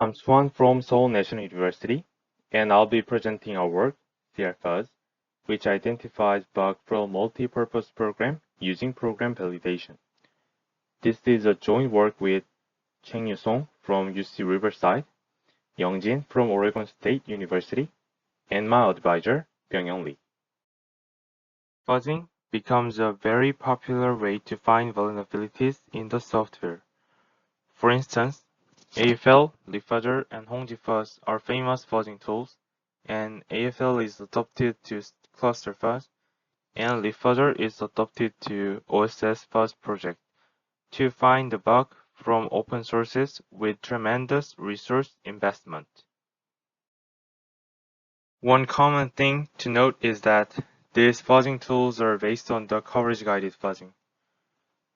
I'm Suhwan from Seoul National University, and I'll be presenting our work, CrFuzz, which identifies bugs from multi-purpose program using program validation. This is a joint work with Chengyu from UC Riverside, Yeongjin from Oregon State University, and my advisor, Byoungyoung. Fuzzing becomes a very popular way to find vulnerabilities in the software. For instance, AFL, LeFuzzer, and HongjiFuzz are famous fuzzing tools, and AFL is adopted to ClustFuzz, and LeFuzzer is adopted to OSS Fuzz project to find the bug from open sources with tremendous resource investment. One common thing to note is that these fuzzing tools are based on the coverage-guided fuzzing.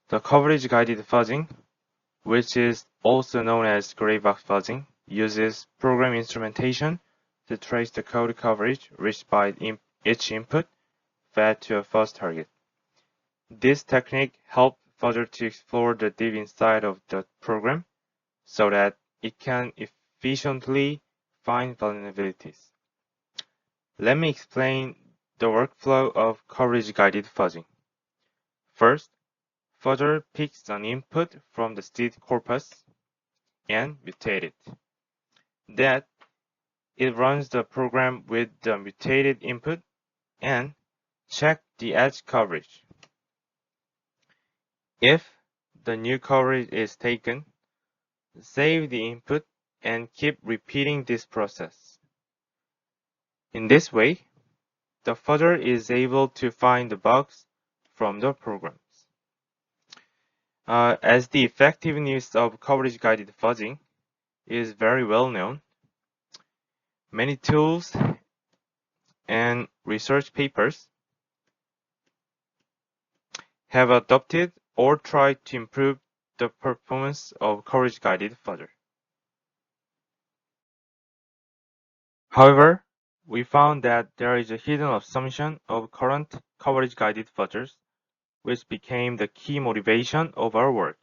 The coverage-guided fuzzing, which is also known as gray box fuzzing, uses program instrumentation to trace the code coverage reached by each input fed to a fuzz target. This technique helps fuzzer to explore the deep inside of the program so that it can efficiently find vulnerabilities. Let me explain the workflow of coverage-guided fuzzing. First, fuzzer picks an input from the seed corpus and mutate it. Then, it runs the program with the mutated input and checks the edge coverage. If the new coverage is taken, save the input and keep repeating this process. In this way, the fuzzer is able to find the bugs from the programs. As the effectiveness of coverage-guided fuzzing is very well known, many tools and research papers have adopted or tried to improve the performance of coverage-guided fuzzer. However, we found that there is a hidden assumption of current coverage-guided fuzzers, which became the key motivation of our work.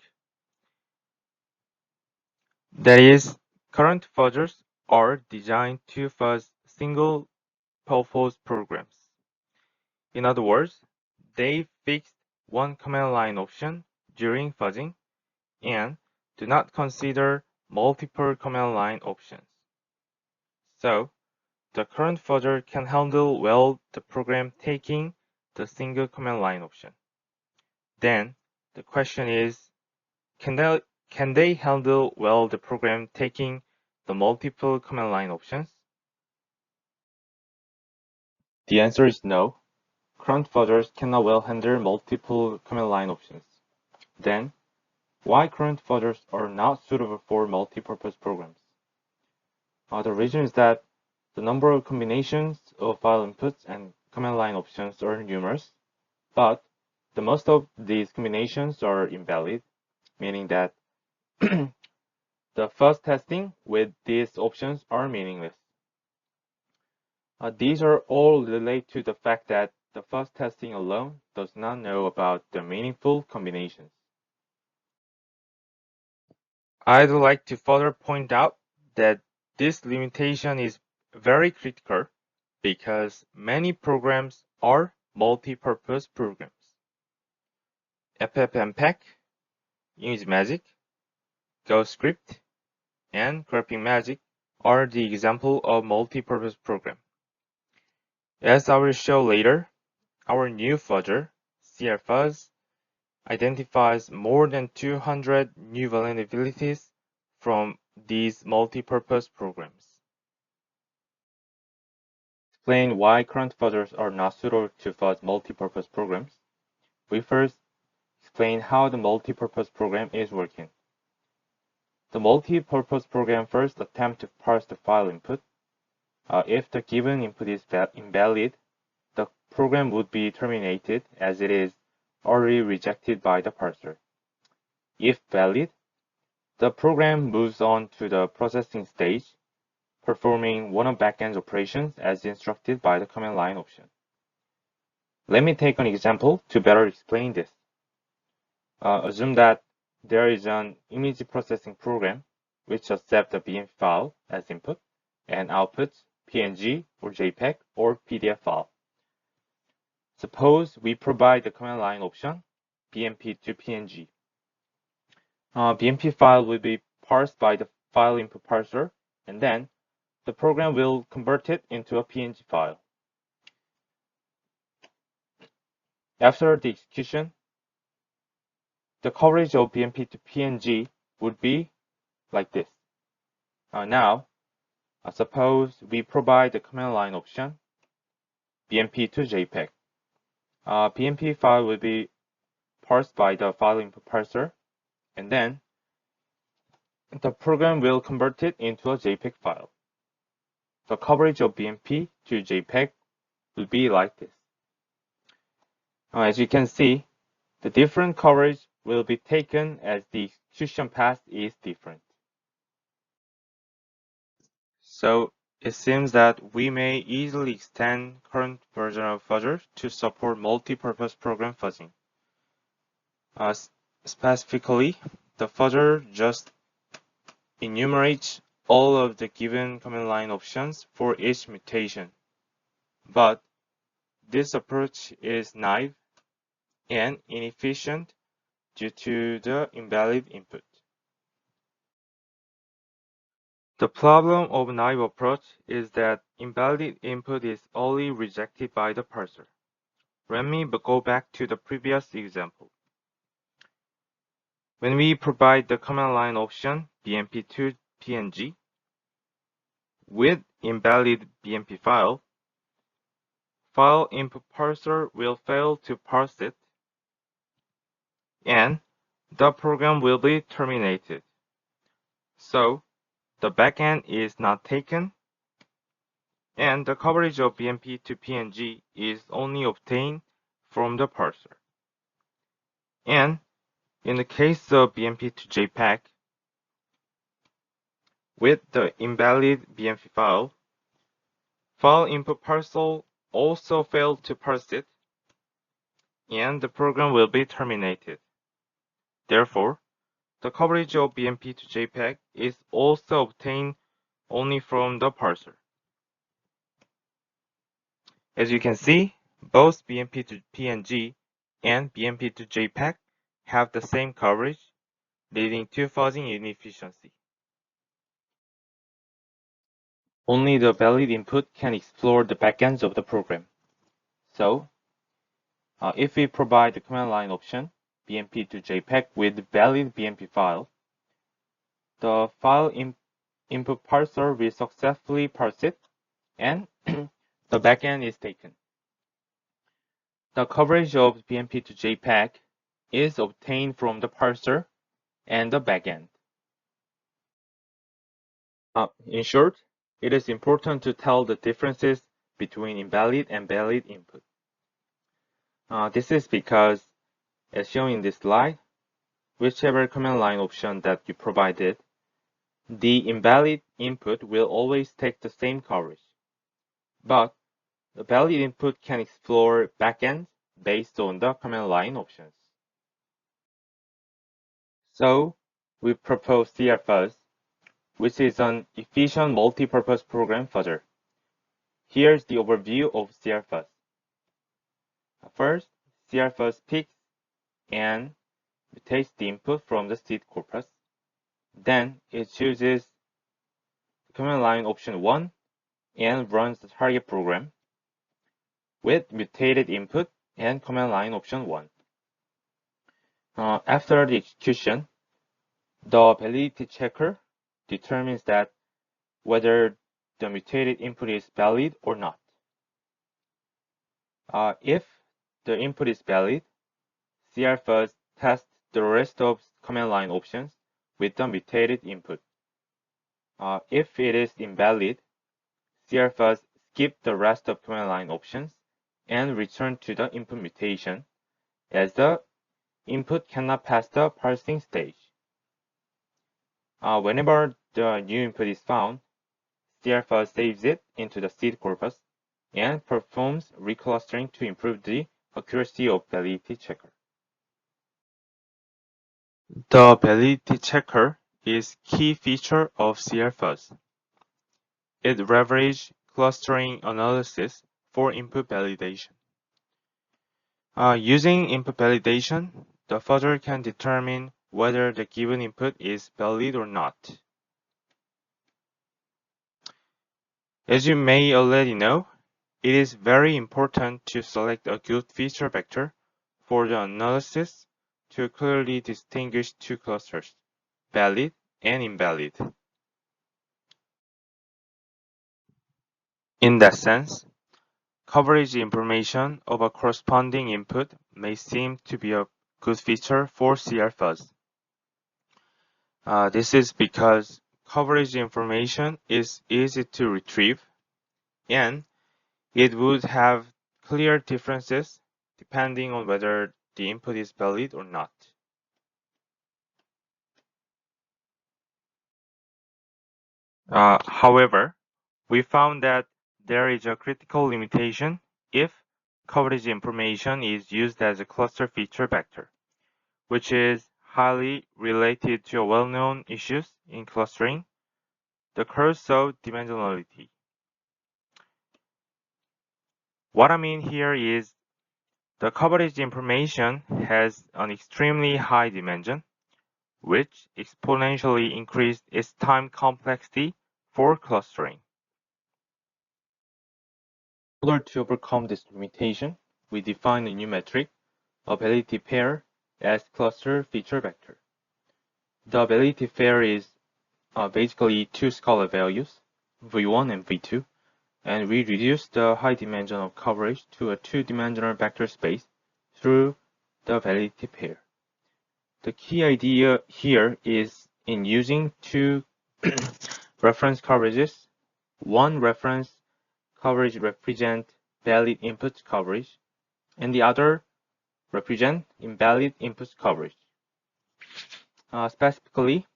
That is, current fuzzers are designed to fuzz single-purpose programs. In other words, they fixed one command line option during fuzzing and do not consider multiple command line options. So, the current fuzzer can handle well the program taking the single command line option. Then, the question is, can they handle well the program taking the multiple command line options? The answer is no. Current fuzzers cannot well handle multiple command line options. Then, why current fuzzers are not suitable for multi-purpose programs? The reason is that the number of combinations of file inputs and command line options are numerous, but the most of these combinations are invalid, meaning that the fuzz testing with these options are meaningless. These are all related to the fact that the fuzz testing alone does not know about the meaningful combinations. I'd like to further point out that this limitation is very critical because many programs are multi-purpose programs. FFmpeg, ImageMagick, GhostScript, and GraphicMagick are the example of multi-purpose program. As I will show later, our new fuzzer, CrFuzz, identifies more than 200 new vulnerabilities from these multi-purpose programs. Explain why current fuzzers are not suitable to fuzz multi-purpose programs. We first explain how the multi-purpose program is working. The multi-purpose program first attempts to parse the file input. If the given input is invalid, the program would be terminated as it is already rejected by the parser. If valid, the program moves on to the processing stage, performing one of backend operations as instructed by the command line option. Let me take an example to better explain this. Assume that there is an image processing program which accept the BMP file as input and outputs PNG or JPEG or PDF file. Suppose we provide the command line option, BMP to PNG. BMP file will be parsed by the file input parser, and then the program will convert it into a PNG file. After the execution, the coverage of BMP to PNG would be like this. Now, suppose we provide the command line option, BMP to JPEG. BMP file will be parsed by the file input parser, and then the program will convert it into a JPEG file. The coverage of BMP to JPEG will be like this. As you can see, the different coverage will be taken as the execution path is different. So it seems that we may easily extend current version of Fuzzer to support multi-purpose program fuzzing. Specifically, the Fuzzer just enumerates all of the given command line options for each mutation. But this approach is naive and inefficient due to the invalid input. The problem of naive approach is that invalid input is only rejected by the parser. Let me go back to the previous example. When we provide the command line option BMP to PNG with invalid BMP file, file input parser will fail to parse it, and the program will be terminated. So the backend is not taken, and the coverage of BMP to PNG is only obtained from the parser. And in the case of BMP to JPEG, with the invalid BMP file, file input parser also failed to parse it, and the program will be terminated. Therefore, the coverage of BMP to JPEG is also obtained only from the parser. As you can see, both BMP to PNG and BMP to JPEG have the same coverage, leading to fuzzing inefficiency. Only the valid input can explore the backends of the program. So, if we provide the command line option, BMP to JPEG with valid BMP file, the file input parser will successfully parse it, and the backend is taken. The coverage of BMP to JPEG is obtained from the parser and the backend. In short, it is important to tell the differences between invalid and valid input. This is because, as shown in this slide, whichever command line option that you provided, the invalid input will always take the same coverage. But the valid input can explore backends based on the command line options. So we propose CrFuzz, which is an efficient multi-purpose program fuzzer. Here's the overview of CrFuzz. First, CrFuzz picks and mutates the input from the seed corpus. Then it chooses command line option 1 and runs the target program with mutated input and command line option 1. After the execution, the validity checker determines that whether the mutated input is valid or not. If the input is valid, CrFuzz tests the rest of command line options with the mutated input. If it is invalid, CrFuzz skips the rest of command line options and return to the input mutation, as the input cannot pass the parsing stage. Whenever the new input is found, CrFuzz saves it into the seed corpus and performs reclustering to improve the accuracy of validity checker. The validity checker is key feature of CrFuzz. It leverages clustering analysis for input validation. Using input validation, the fuzzer can determine whether the given input is valid or not. As you may already know, it is very important to select a good feature vector for the analysis to clearly distinguish two clusters, valid and invalid. In that sense, coverage information of a corresponding input may seem to be a good feature for CrFuzz. This is because coverage information is easy to retrieve and it would have clear differences depending on whether the input is valid or not. However, we found that there is a critical limitation if coverage information is used as a cluster feature vector, which is highly related to well-known issues in clustering, the curse of dimensionality. What I mean here is the coverage information has an extremely high dimension, which exponentially increased its time complexity for clustering. In order to overcome this limitation, we define a new metric, a validity pair, as cluster feature vector. The validity pair is basically two scalar values, v1 and v2, and we reduce the high dimension of coverage to a two-dimensional vector space through the validity pair. The key idea here is in using two reference coverages. One reference coverage represents valid input coverage, and the other represents invalid input coverage. Specifically,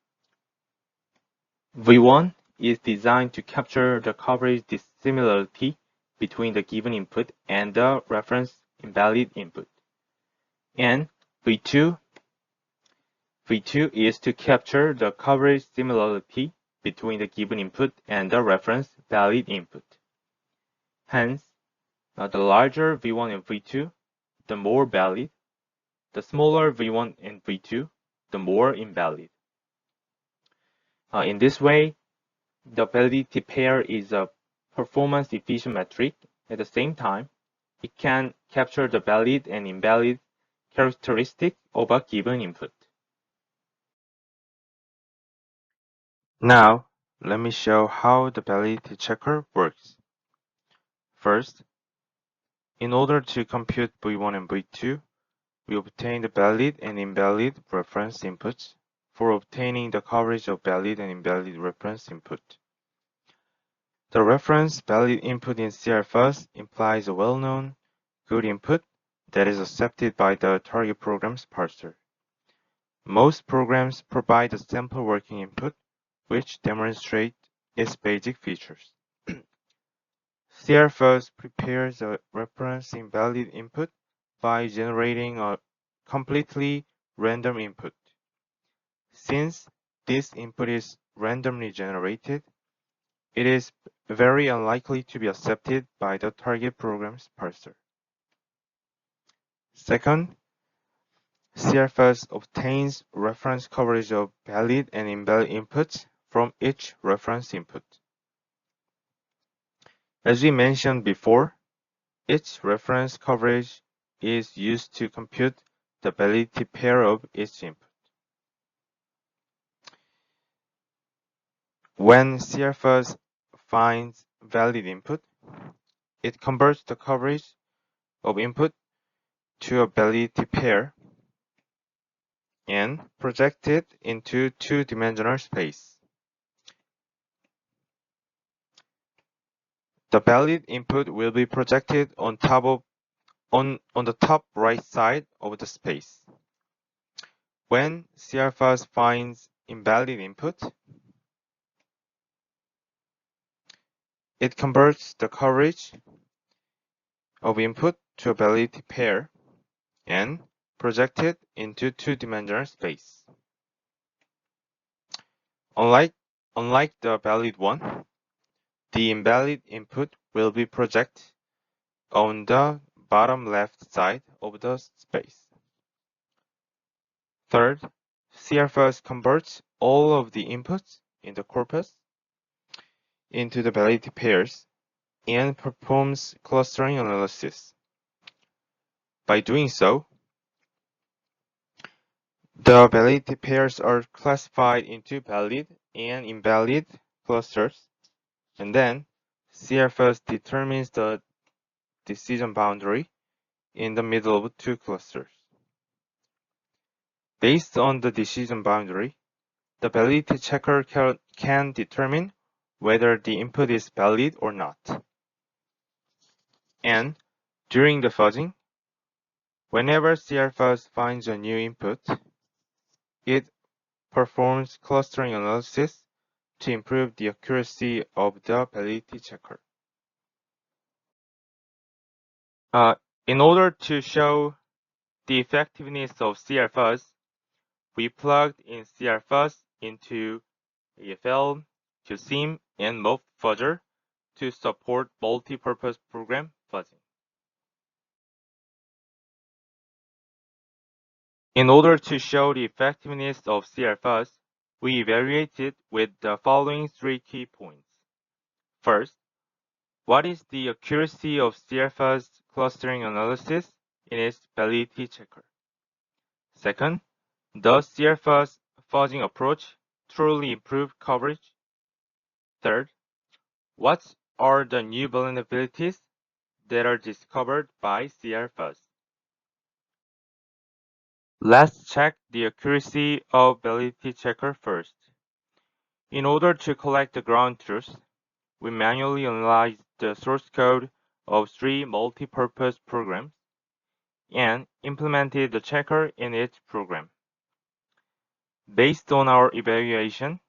V1 is designed to capture the coverage dissimilarity between the given input and the reference invalid input. And V2 is to capture the coverage similarity between the given input and the reference valid input. Hence, the larger V1 and V2, the more valid. The smaller V1 and V2, the more invalid. In this way, the validity pair is a performance efficient metric. At the same time, it can capture the valid and invalid characteristic of a given input. Now, let me show how the validity checker works. First, in order to compute V1 and V2, we obtain the valid and invalid reference inputs for obtaining the coverage of valid and invalid reference input. The reference valid input in CrFuzz implies a well-known good input that is accepted by the target program's parser. Most programs provide a sample working input which demonstrate its basic features. CrFuzz prepares a reference invalid input by generating a completely random input. Since this input is randomly generated, it is very unlikely to be accepted by the target program's parser. Second, CrFuzz obtains reference coverage of valid and invalid inputs from each reference input. As we mentioned before, each reference coverage is used to compute the validity pair of each input. When CrFuzz finds valid input, it converts the coverage of input to a validity pair and projects it into two-dimensional space. The valid input will be projected on the top right side of the space. When CrFuzz finds invalid input, it converts the coverage of input to a validity pair and projects it into two-dimensional space. Unlike the valid one, the invalid input will be projected on the bottom left side of the space. Third, CrFuzz converts all of the inputs in the corpus into the validity pairs and performs clustering analysis. By doing so, the validity pairs are classified into valid and invalid clusters, and then CrFuzz determines the decision boundary in the middle of two clusters. Based on the decision boundary, the validity checker can determine whether the input is valid or not. And during the fuzzing, whenever CrFuzz finds a new input, it performs clustering analysis to improve the accuracy of the validity checker. In order to show the effectiveness of CrFuzz, we plugged in CrFuzz into AFL, QSIM, and MOP Fuzzer to support multi-purpose program fuzzing. In order to show the effectiveness of CrFuzz, we evaluated with the following three key points. First, what is the accuracy of CrFuzz clustering analysis in its validity checker? Second, does CrFuzz fuzzing approach truly improve coverage? Third, what are the new vulnerabilities that are discovered by CrFuzz? Let's check the accuracy of Validity Checker first. In order to collect the ground truth, we manually analyzed the source code of 3 multi-purpose programs and implemented the checker in each program. Based on our evaluation,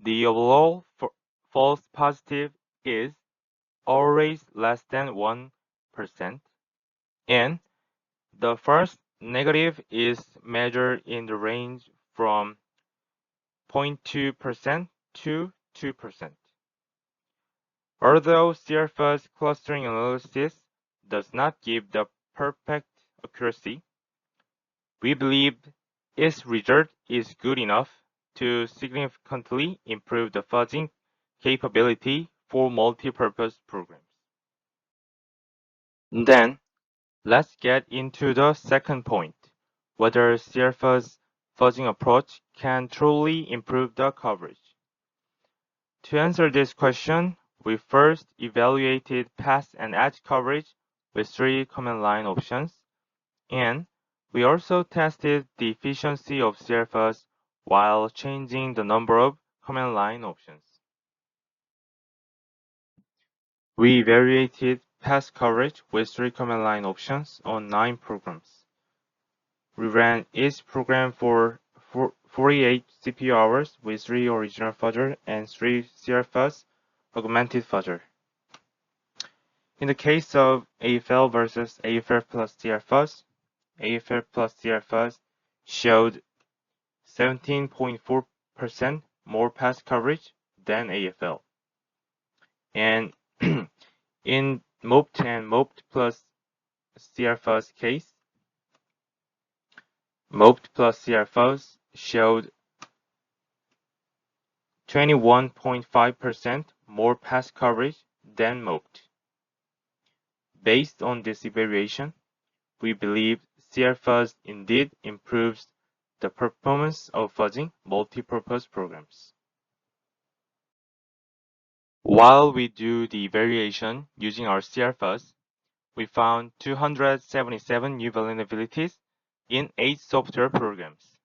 the overall false positive is always less than 1%, and the first negative is measured in the range from 0.2% to 2%. Although CrFuzz clustering analysis does not give the perfect accuracy, we believe its result is good enough to significantly improve the fuzzing capability for multi-purpose programs. Then, let's get into the second point, whether CrFuzz fuzzing approach can truly improve the coverage. To answer this question, we first evaluated pass and edge coverage with 3 command line options, and we also tested the efficiency of CrFuzz while changing the number of command line options. We evaluated pass coverage with 3 command line options on 9 programs. We ran each program for 48 CPU hours with 3 original fuzzer and 3 CrFuzz augmented fuzzer. In the case of AFL versus AFL plus CrFuzz, AFL plus CrFuzz showed 17.4% more pass coverage than AFL. And in MOPed and MOPed plus CrFuzz case, MOPed plus CrFuzz showed 21.5% more pass coverage than MOPed. Based on this evaluation, we believe CrFuzz indeed improves the performance of fuzzing multi-purpose programs. While we do the evaluation using our CrFuzz, we found 277 new vulnerabilities in 8 software programs.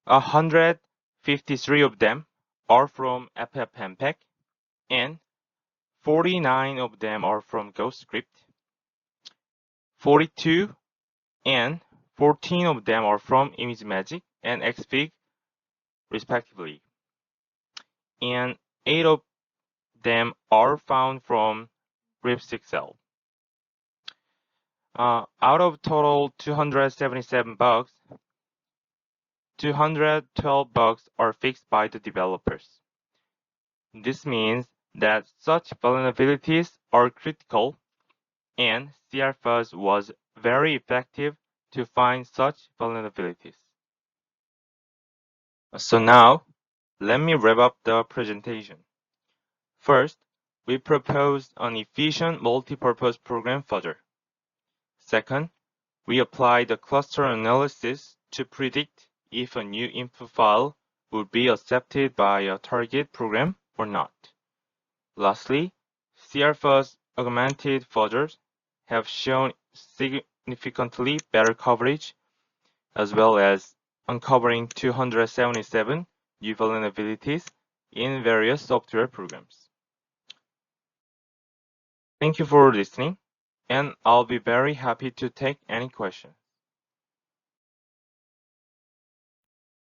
153 of them are from FFmpeg, and 49 of them are from GhostScript. 42 and 14 of them are from ImageMagick and Xfig, respectively. And 8 of them are found from Riverside. Out of total 277 bugs, 212 bugs are fixed by the developers. This means that such vulnerabilities are critical, and CrFuzz was very effective to find such vulnerabilities. So now, let me wrap up the presentation. First, we proposed an efficient multi-purpose program fuzzer. Second, we applied the cluster analysis to predict if a new input file would be accepted by a target program or not. Lastly, CrFuzz augmented fuzzers have shown significantly better coverage, as well as uncovering 277 new vulnerabilities in various software programs. Thank you for listening, and I'll be very happy to take any questions.